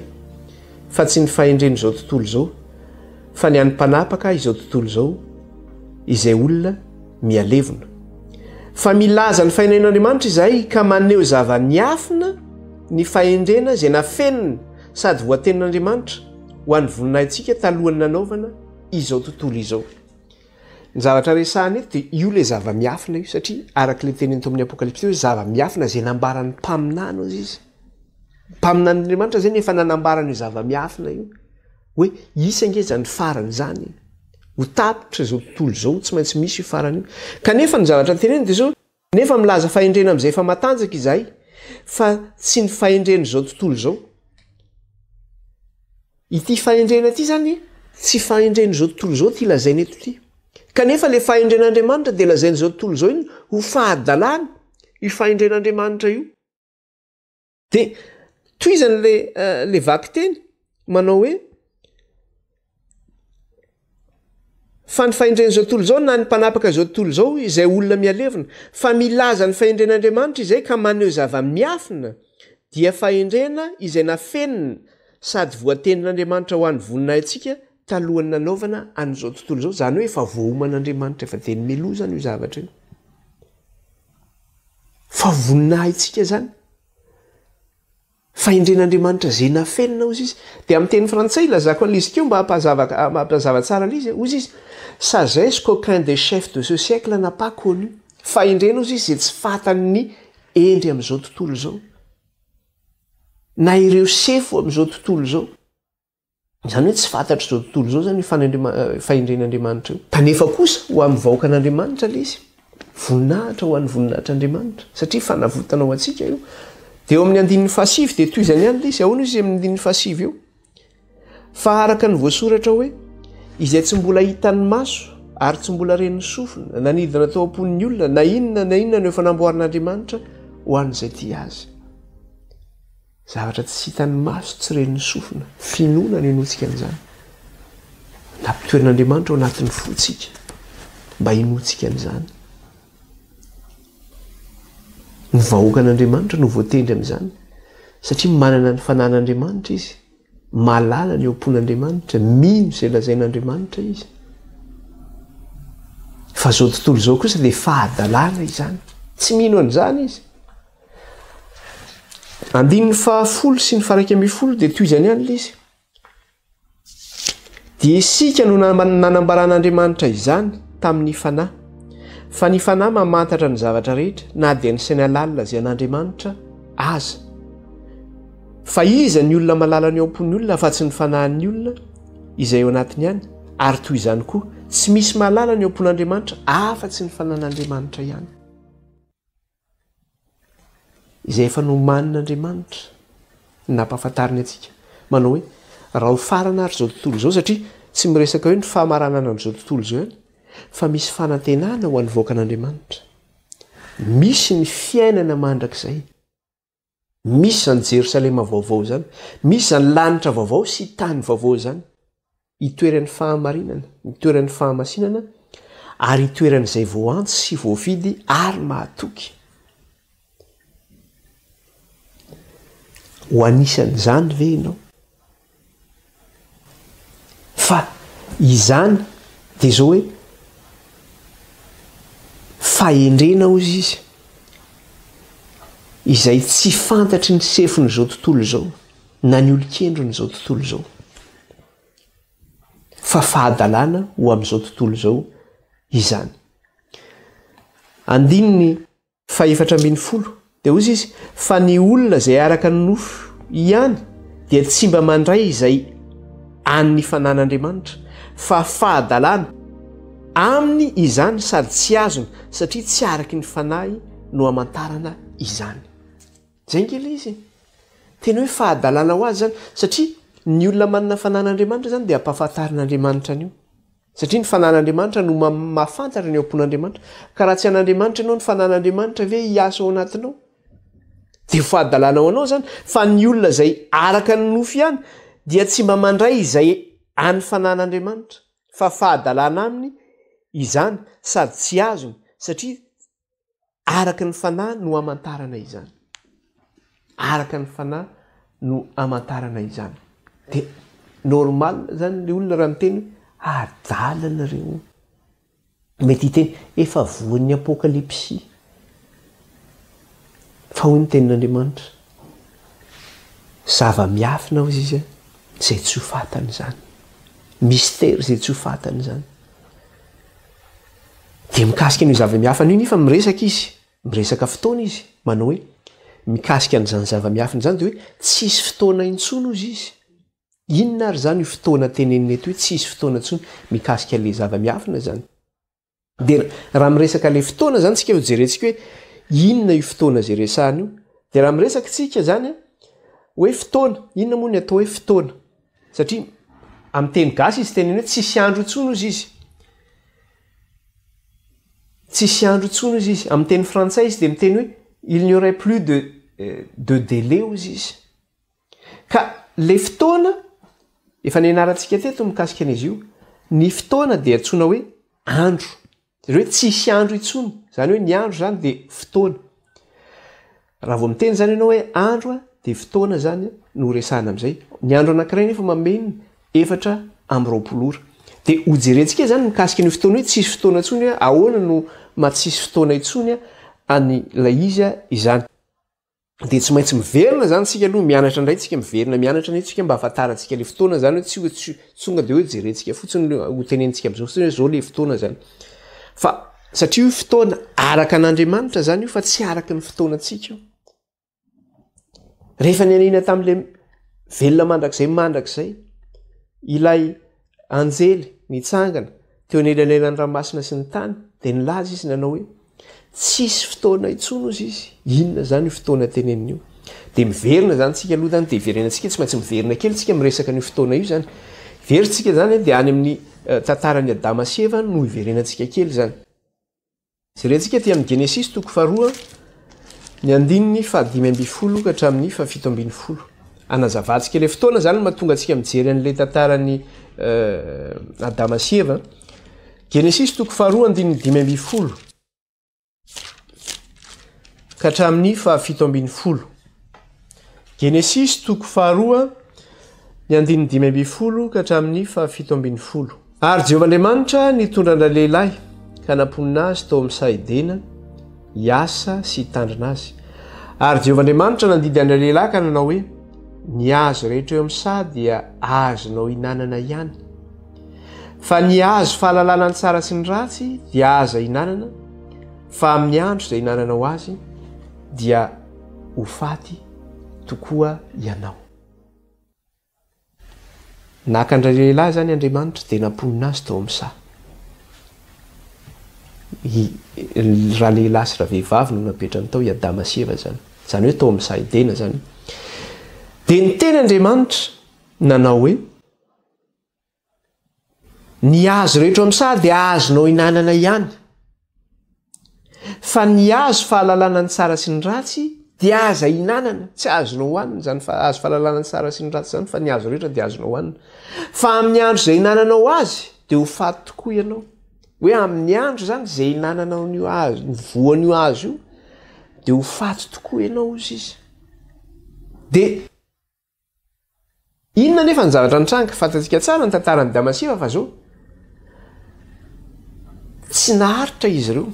fa tsy ny fahendrena izao tontolo izao fa ny an'ny mpanapaka izao tontolo izao izay olona mialevona fa milaza ny fahendren'Andriamanitra izay ka maneho zava-miafina ny fahendrena izay nafenina sady voatenin'Andriamanitra ho an'ny voninahitsika talohany nanaovana izao tontolo izao. Ny zavatra resahany eto dia io le zava-miafina io satria araka le teneny tao amin'ny apokalipsy hoe zava-miafina izay nambarany mpaminana azy izy mpaminan'Andriamanitra zay nefa nanambarany io zava-miafina io hoe isa nge zany farany zany ho tapitra izao tontolo izao tsy maintsy misy io farany io kanefa ny zavatra teneny dia zao nefa milaza fahendrena amin'izay efa matanjaka izay fa tsy ny fahendrena izao tontolo izao. Ity fahendrena ity zany tsy fahendrena izao tontolo izao ty lazainy eto ity kanefa le fahendren'Andriamanitra dia lazainy izao tontolo izao iny ho fahadalàna io fahendren'Andriamanitra io. Dia toizan'le vaky teny manao hoe fa ny fahendrena izao tontolo izao na ny mpanapaka izao tontolo izao izay olona mialevina fa milaza ny fahendren'Andriamanitra izay ka maneho zava-miafina dia fahendrena izay nafenina sady voatenin'Andriamanitra ho an'ny voninahitsika talohany nanaovana an'izao tontolo izao zany hoe efa voahoman'Andriamanitra efa teny meloa zany io zavatra io fa voninahitsika zany fahendren'Andriamanitra zay nafenina ozy izy. Dia amin'ny teny frantsay lazako an'izy keo mba hampazava tsara l'izy ozy izy sagesse qu'aucun des chefs de ce siècle n'a pas connu. Fahendrena ozy izy zay tsy fantany endry amin'izao tontolo izao na ireo sefo amin'izao tontolo izao zany hoe tsy fantatra izao tontolo izao zany fahendren'Andriamanitra io kanefa kosa ho amin'ny vahoakan'Andriamanitra le izy voninahitra ho an'ny voninahitr'Andriamanitra satria fanavotana ho antsika io. Dia eo amin'ny 9 dia toizany ihany le izy ahoana izy amin'ny 9 io fa araka ny voasoratra hoe izay tsy mbola hitan'ny maso ary tsy mbola ren'ny sofina nanidina tao am-pon'ny olona na inona no efa namboarin'Andriamanitra ho an'izay ty azy. Zavatra tsy hitan'ny maso tsy ren'ny sofina finoana ny inoantsika an'izany nampitoerin'Andriamanitra ao anatin'ny fotsika mba hinoantsika an'izany. ny vahoakan'andriamanitra no voatendry amin'izany satria manana ny fanan'andriamanitra izy malala ny eompon'andriamanitra mino izay lazain'andriamanitra izy fa zao tontolo zao kosa dia fahadalàna izany tsy mino an'izany izy. Andininy fahafolo sy ny faraiky ambin'ny folo dia toy izany ihany izy dia isika no nanambaran'andriamanitra izany tamin'ny fanahy fa ny fanahy mamantatra ny zavatra rehetra na dia ny saina lalina izay an'andriamanitra aza fa iza ny olona malala ny ao am-pon'ny olona fa tsy ny fanahin'ny olona izay eo anatiny ihany ary toy izany koa tsy misy malala ny ao am-pon'andriamanitra afa-tsy ny fanan'andriamanitra ihany. Izay efa nomanin'andriamanitra nampahafantariny atsika manao hoe raha ho farana ary izao tontolo izao satria tsy miresaka hoe ny fahamaranana amin'izao tontolo izao ihany fa misy fanantenana ho an'ny vahoakan'andriamanitra. Misy ny fiainana mandrakizay, misy zany Jerosalema vaovao zany, misy zany lanitra vaovao sy tany vaovao zany itoeran'ny fahamarinana, itoeran'ny fahamasinana ary itoeran'izay voantsy sy voafidy ary mahatoky. Ho anisan'izany ve ianao? Fa izany dia zao hoe fahendrena ozy izy izay tsy fantatry ny sefon'izao tontolo izao na ny olon-kendron'izao tontolo izao fa fahadalàna ho amin'izao tontolo izao izany. Andininy faefatra ambin'ny folo dia ozy izy fa ny olona izay araka ny nofo ihany dia tsy mba mandray izay an'ny fanan'andriamanitra fa fahadalàna aminy izany sady tsy azony satria tsy araky ny fanahy no hamantarana izany. Zay ngely izy tena hoe fahadalàna ho azy zany satria ny olona manana fanan'andriamanitra zany dia ampahafantarin'andriamanitra an'io satria ny fanan'andriamanitra no mahafantatra ny ao am-pon'andriamanitra ka raha tsy an'andriamanitra ianao ny fanan'andriamanitra ve hiasa ao anatinao dia fahadalàna ho anao zany fa ny olona izay araka ny nofo ihany dia tsy mba mandray izay any fanan'andriamanitra fa fahadalàna aminy izany sady tsy azony satria araka ny fanahy no hamantarana izany, araka ny fanahy no hamantarana izany. Dia normal zany le olona raha miteny adalana reo mety hiteny efa voan'ny apokalipsy fa hoy ny tenin'andriamanitra zava-miafina hozy izy zay tsy ho fatany zany, mystera zay tsy ho fatany zany. Dia mikasika an'io zava-miafina io nefa miresaka izy, miresaka fotoana izy manao hoe mikasika an'izany zava-miafina zany dia hoe tsisy fotoana intsony ozy izy. Inona ary zany io fotoana teneniny eto hoe tsisy fotoana intsony mikasika le zava-miafina zany. Dia raha miresaka le fotoana zany tsika ho jerentsika hoe inona io fotoana zay resahana io dia raha miresaka tsika zany hoe fotoana, inona moa ny atao hoe fotoana satria amin'ny teny gasy izy teneny hoe tsisy andro intsony ozy izy, tsisy andro intsony ozy izy. Amin'ny teny frantsay izy dia miteny hoe il n'y aurait plus de délai ozy izy. Ka le fotoana efa nianarantsika teto mikasika an'izy io, ny fotoana dia antsoina hoe andro, hoe tsisy andro intsony zany hoe ny andro zany dia fotoana. Raha vao miteny zany ianao hoe andro dia fotoana zany no resahana amin'izay. Ny andro anankiray nefa mameno 4:20 ora. Dia ho jerentsika zany mikasika ny fotoana hoe tsisy fotoana intsony ahoana no matsisy fotoana intsony any ilay izy izany. Dia tsy maintsy miverina zany tsika aloha mianatra indray tsika mianatra indray tsika mba hafantarantsika le fotoana zany hoe tsy tsonga dia hoe jerentsika fotsiny ho tenentsika amin'izao fotsiny hoe zao le fotoana zany fa satria io fotoana araka an'andriamanitra zany io fa tsy araka ny fotoanantsika io. Rehefa nianina tamin'le velona mandrakizay ilay anjely nitsangana teo anelanelan'ny ranomasina sy ny tany dia nilaza izy nanao hoe tsisy fotoana intsony ozy izy. Inona zany io fotoana teneniny io? Dia miverina zany tsika aloha zany dia verenantsika tsy maintsy miverina kely tsika miresaka n'io fotoana io zany. Veritsika zany dia any amin'ny tantaran'ny Adama sy Eva no iverenantsika kely zany. Jerentsika ty amin'ny Genesis 2 ny andininy 5:20 ka hatramin'ny 7:20. Anazavantsika le fotoana zany mahatonga antsika mijery an'le tantaran'ny Adama sy Eva. Genesis 2:5:20. ka hatramin'ny 7:10. Genesis 2:2 ny 5:10 ka hatramin'ny 7:10. Ary Jehovahandriamanitra nitondrana lehilahy ka namponina azy tao amin'ny saidena hiasa sy hitandrina azy. Ary Jehovahandriamanitra nandidy an'ilay lehilahy ka nanao hoe ny hazo rehetra eo amin'ny saha dia azonao hinanana ihany, fa ny hazo fahalalana ny tsara sy ny ratsy dia aza hinanana, fa amin'ny andro izay hinananao azy dia ho faty tokoa ianao. Nakandray lehilahy zany Andriamanitra dia namponina azy tao amin'ny saha. Raha lehilahy sy raha vehivavy no napetrany tao i Adama sy Eva zany hoe tao amin'ny saha Edena zany. Dia ny teny Andriamanitra nanao hoe ny hazo rehetra amin'ny saha dia azonao hinanana ihany, fa ny hazo fahalalana ny tsara sy ny ratsy dia aza hinanana, tsy azonao hohanina zany fa hazo fahalalana ny tsara sy ny ratsy zany, fa ny hazo rehetra dia azonao hohanina, fa amin'ny andro izay hinananao azy dia ho faty tokoa ianao. Hoe amin'ny andro zany izay hinananao n'io hazo, ny voan'io hazo io dia ho faty tokoa ianao izy izy. Dia inona nefa ny zavatra nitranga? Fantatsika tsara ny tantaran'ny Adama sy Eva fa zao tsy naharitra izy ireo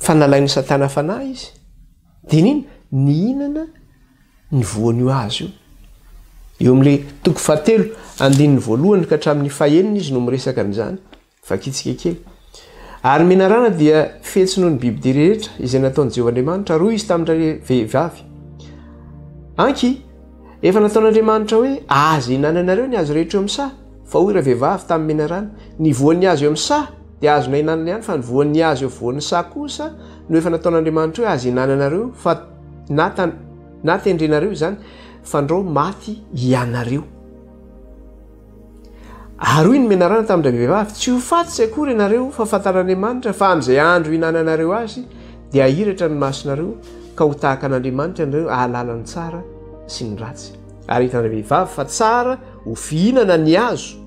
fa nalain'ny Satana fanahy izy. Dia nina nihinana ny voan'io hazo io. Eo amin'ilay 7:1 ka hatramin'ny 9 izy no miresaka an'izany. Fakitsika kely. Ary menarana dia fetsy noho ny biby rehetra izay nataon'i Jehovahandriamanitra, roa izy tamin'ilay vehivavy. Anky, efa nataon'Andriamanitra hoe aza hinananareo ny hazo rehetra eo amin'ny saha, fa hoy raha vehivavy tamin'ny menarana, ny voan'ny hazo eo amin'ny saha dia azona hinanana ihany, fa ny voan'ny hazo eo voan'ny saha kosa no efa nataon'Andriamanitra hoe aza hinananareo, fa na tendrenareo zany fandrao maty ianareo. Ary hoy ny menarana tamin'ilay vehivavy, tsy ho faty tsy akory ianareo fa fantaran'Andriamanitra fa amin'izay andro hinananareo azy dia ahiratra ny masonareo ka ho tahaka an'Andriamanitra ianareo ahalala ny tsara sy ny ratsy. Ary hitan'ny vehivavy fa tsara ho fihinana ny hazo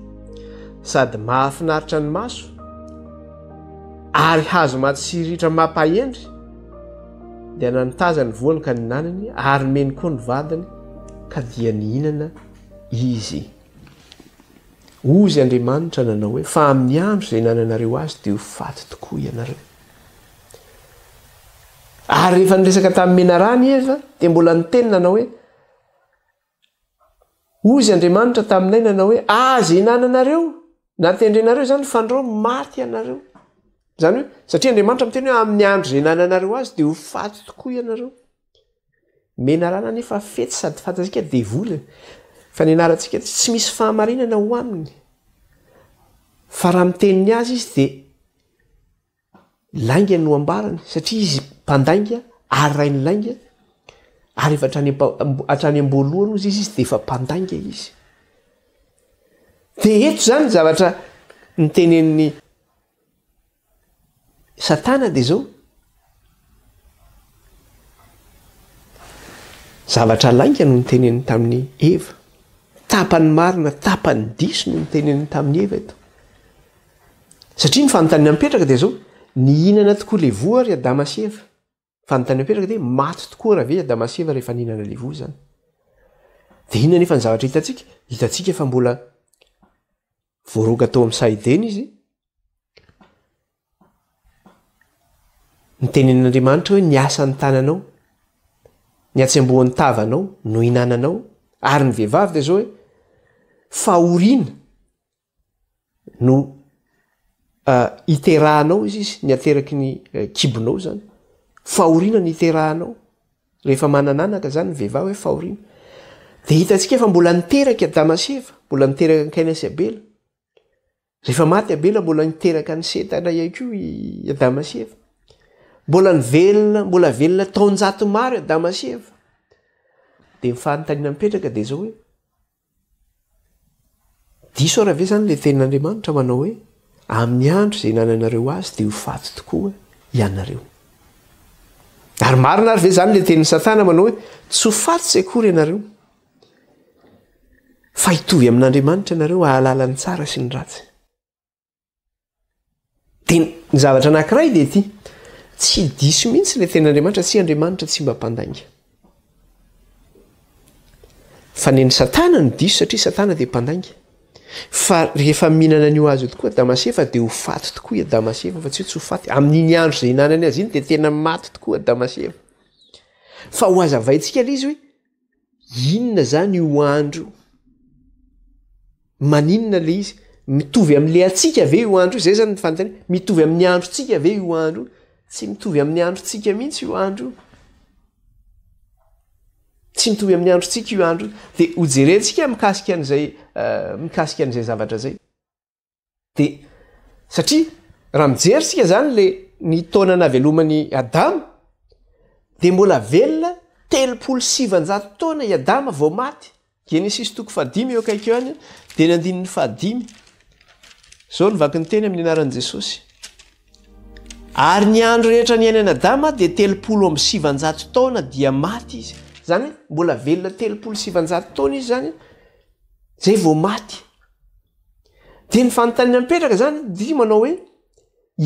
sady mahafinaritra ny maso ary hazo matsiritra mampahendry dia nanitaza ny voany ka ninanany ary meny koa ny vadiny ka dia nihinana izy. Ozy Andriamanitra nanao hoe fa amin'ny andro izay hinananareo azy dia ho faty tokoa ianareo. Ary rehefa niresaka tamin'ny menarany Eva dia mbola niteny nanao hoe ozy Andriamanitra taminay nanao hoe aza hinananareo na tendrenareo zany fandrao maty ianareo. Zany hoe satria Andriamanitra miteny hoe amin'ny andro izay hinananareo azy dia ho faty tokoa ianareo. Menarana nefa fetsy sady fantatsika devoly, fa ny anarantsika tsy misy fahamarinana ho aminy. Fa raha miteniny azy izy dia lainga no ambarany, satria izy mpandainga ary rainy lainga ary efa hatrany am-boalohany ozy izy dia efa mpandainga izy. Dia eto zany zavatra nitenen'ny Satana dia zao zavatra lainga no nitenen'ny tamin'ny Eva, tapany marina, tapany diso no nitenen'ny tamin'ny Eva eto. Satria ny fanontaniana mipetraka dia zao nihinana tokoa le voa ry Adama sy Eva. Fanontaniana mipetraka dia maty tokoa raha ve Adama sy Eva rehefa nihinana le voa zany. Dia inona nefa ny zavatra hitatsika efa mbola voaroka tao amin'ny saha Edena izy. Nitenen'Andriamanitra hoe ny asan'ny tananao, ny atsembohan'ny tavanao no hinananao. Ary ny vehivavy dia zao hoe fahoriana no hiterahanao izy ny ateraky ny kibonao zany. Fahoriana ny hiterahanao rehefa manananaka zany ny vehivavy hoe fahoriana. Dia hitatsika efa mbola niteraka Adama sy Eva, mbola niteraka ny Kaina sy Abela. Rehefa maty Abela mbola niteraka ny Setana ihany koa i Adama sy Eva. Mbola velona taonjato maro Adama sy Eva. Dia mifanontaniana mipetraka dia zao hoe diso raha ve zany le tenin'Andriamanitra manao hoe amin'ny andro izay hinananareo azy dia ho faty tokoa ianareo. Ary marina ary ve zany le tenin'ny Satana manao hoe tsy ho faty tsy akory ianareo, fa hitovy amin'Andriamanitra ianareo ahalala ny tsara sy ny ratsy. Dia ny zavatra anankiray dia ity, tsy diso mihitsy le ten'andriamanitra tsy andriamanitra tsy mba mpandainga fa neny satana no diso satria satana dia mpandainga fa rehefa mihinana an'io azy io tokoa Damasefa dia ho faty tokoa i Damasefa fa tsy hoe tsy ho faty amin'iny andro izay hinanany azy iny dia tena maty tokoa Damasefa fa ho azavaintsika ilay izy hoe inona zany io andro maninona le izy mitovy amin'le atsika ve io andro zay zany fanontany mitovy amin'ny androtsika ve io andro tsy mitovy amin'ny androtsika mihitsy io andro tsy mitovy amin'ny androtsika io andro dia hojerentsika mikasika an'izay zavatra zay dia satria raha mijeritsika zany le ny taona navelomany Adama dia mbola velona 370 taona i Adama vao maty Genesis 5 eo akaiky eo any dia ny andininy 5 zao nivaky ny teny amin'ny anaran'i Jesosy ary ny andro rehetra ny ainan'i Adama dia 370 taona dia maty izy zany hoe mbola velona 370 taona izy zany zay vao maty dia ny fanontaniana mipetraka zany dia manao hoe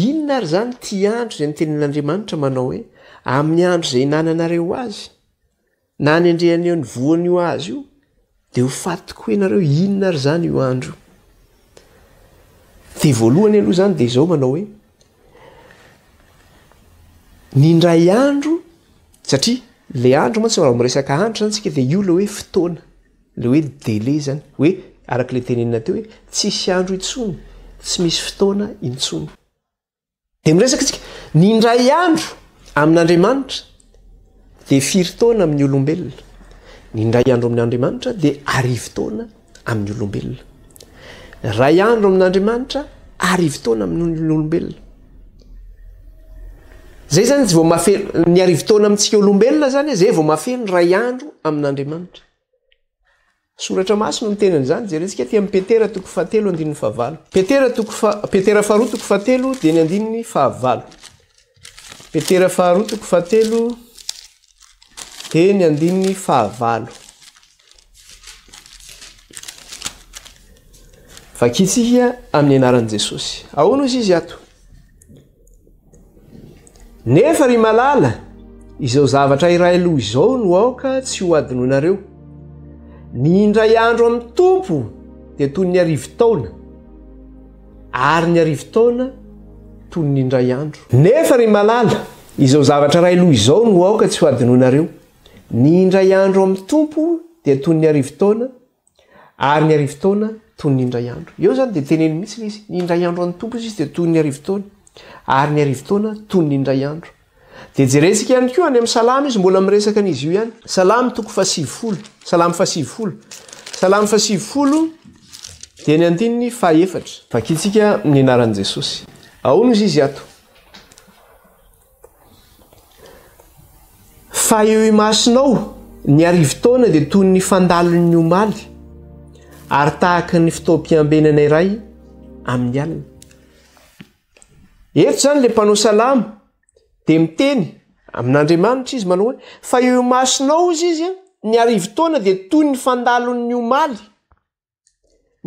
inona ary zany ty andro zay ny tenin'Andriamanitra manao hoe amin'ny andro zay nananareo azy na ny andrehany eo ny voan'io azy io dia ho faty tokoa ianareo inona ary zany io andro dia voalohany aloha zany dia izao manao hoe ny indray andro satria le andro mantsy raha miresaka andro zany tsika dia io le hoe fotoana le hoe délai zany hoe arak'ilay tenenina teo hoe tsisy andro intsony tsy misy fotoana intsony dia miresaka tsika ny indray andro amin'Andriamanitra dia 4 taona amin'ny olombelona ny indray andro amin'Andriamanitra dia 10 taona amin'ny olombelona ray andro amin'Andriamanitra 10 taona amin'ny olombelona zay zany vao mahafeno ny 10 taona amintsika olombelona zany zay vao mahafeno ray andro amin'Andriamanitra soratra masina miteny an'izany jerentsika ty amin'ny Petera 4:7 Petera 4:7 dia ny andininy 9 Petera 4:7 dia ny andininy 9 vakitsika amin'ny anaran'i Jesosy ahoana izy izy ato nefa ry malala izao zavatra iray aloha izao no aoka tsy ho adinonareo ny indray andro amin'ny tompo dia toy ny 10 taona ary ny 10 taona toy ny indray andro nefa ry malala izao zavatra iray aloha izao no aoka tsy ho adinonareo ny indray andro amin'ny tompo dia toy ny 10 taona ary ny 10 taona toy ny indray andro eo zany dia teneny mihitsy izy ny indray andro amin'ny tompo izy dia toy ny 10 taona ary ny 10 taona toy ny indray andro dia jerentsika ihany koa any amin'ny salamy izy mbola miresaka an'izy io ihany salamy 7 salamy 7 salamy 7 dia ny andininy 4 vakitsika ny anaran'i Jesosy ahoana izy izy ato fa eo imasinao ny 10 taona dia toy ny fandalon'ny omaly ary tahaka ny fitaom-piambenana iray amin'ny alina eto zany le mpanao salamo dia miteny amin'Andriamanitra izy manao hoe fa eo imasinao izy ny 10 taona dia toy ny fandalon'ny omaly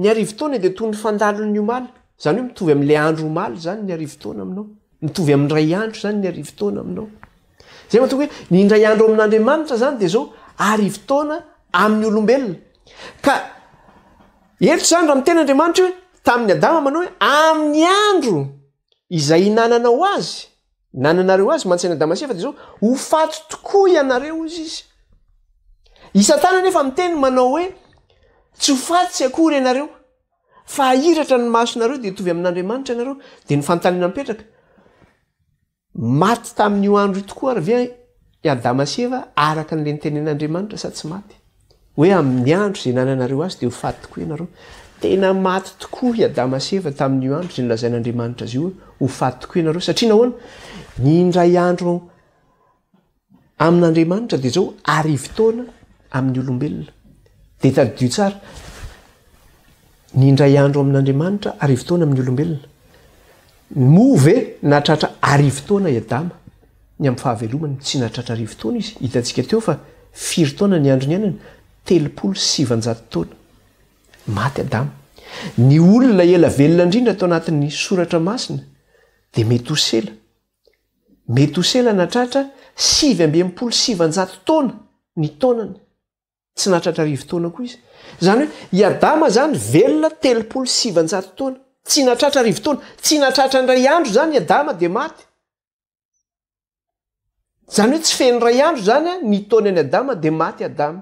ny 10 taona dia toy ny fandalon'ny omaly zany hoe mitovy amin'ilay andro omaly zany ny 10 taona aminao mitovy amin'ndray andro zany ny 10 taona aminao zay mahatonga hoe ny indray andro amin'Andriamanitra zany dia zao 10 taona amin'ny olombelona ka eto zany raha miteny Andriamanitra hoe tamin'ny Adama manao hoe amin'ny andro izay hinananao azy nananareo azy mantsaina Damasefa dia zao ho faty tokoa ianareo izy Satana nefa miteny manao hoe tsy ho faty tsy akory ianareo fa ahiratra ny masonareo dia hitovy amin'Andriamanitra ianareo dia ny fanontaniana mipetraka maty tamin'io andro io tokoa ary ve i Damasefa araka n'le nitenen'Andriamanitra sa tsy maty hoe amin'ny andro izay nananareo azy dia ho faty tokoa ianareo tena maty tokoa i Damasefa tamin'io andro izay nolazain'Andriamanitra azy io ho faty tokoa ianareo satria nahoana ny indray andro amin'Andriamanitra dia zao 10 taona amin'ny olombelona dia tadidio tsara ny indray andro amin'Andriamanitra 10 taona amin'ny olombelona move natratra 10 taona i Adama ny amin'ny fahavelomany tsy natratra 10 taona izy hitantsika teo fa 4 taona ny andro ny ainany 370 taona maty Adama ny olona ela velona indrindra tao anatin'ny soratra masina dia Metosela natratra 7,7 taona ny taonany, tsy natratra 10 taona koa izy. Zany hoe i Adama zany velona 7,7 taona, tsy natratra 10 taona, tsy natratra ndray andro zany i Adama de maty. Zany hoe tsy feno ray andro zany ny taona ny Adama de maty Adama.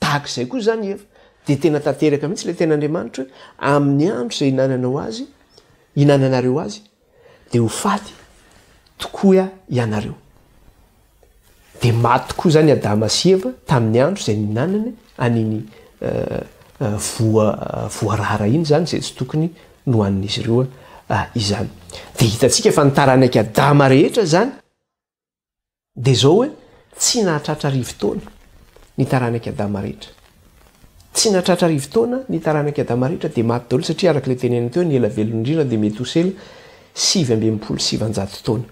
Tahak'izay koa zany efa de tena tanteraka mihitsy le ten'Andriamanitra hoe amin'ny andro izay hinananareo azy de ho faty tokoa ianareo. De maty tokoa zany Adama sy Eva tamin'ny andro izay ninanany aniny voarara iny zany zay tsy tokony nohanin'izy ireo izany. De hitantsika fa nitaranaka Adama rehetra zany de zao hoe tsy nahatratra 10 taona nitaranaka Adama rehetra. Tsy nahatratra 10 taona nitaranaka Adama rehetra de maty daholo satria araka le teneniny teo ny ela velona indrindra de Metosela 7,7 taona.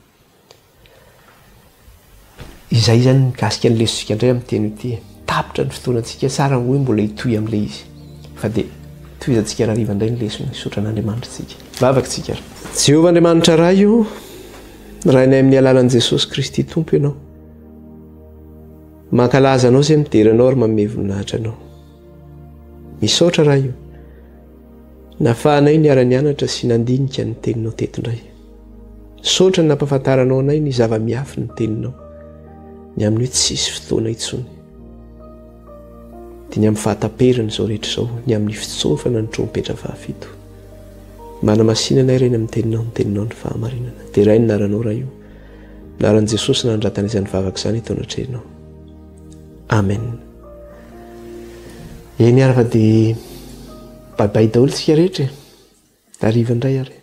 Izay zany mikasika ny lesontsika indray amin'ny teny ity. Tapitra ny fotoanantsika tsara hoe mbola hitohy amin'ilay izy. Fa de tohizantsika rariva indray ny lesony sotran'Andriamanitra tsika. Vavaka tsika. Jehovah Andriamanitra raha io, raha ny amin'ny alalan'i Jesosy Kristy Tompo ianao. Mankalaza anao izay mideranao ary manome voninahitra anao. Misaotra raha io. Nafahanay niara-nianatra sy nandinika ny teninao teto indray. Saotra ny nampahafantaranao anay ny zava-miafy ny teninao. Ny amin'ny hoe tsisy fotoana intsony. Dia ny amin'ny fahataperana izao rehetra izao, ny amin'ny fitsofana ny trompetra fahafito. Manamasinana ireny amin'ny teninao ny fahamarinana. Dia iray ny naranao raha io. Naran'i Jesosy nandratana izany vavaka izany eto anatrehanao. Amen. Eny ary fa dia baibai daholo tsika rehetra. Hariva indray ary.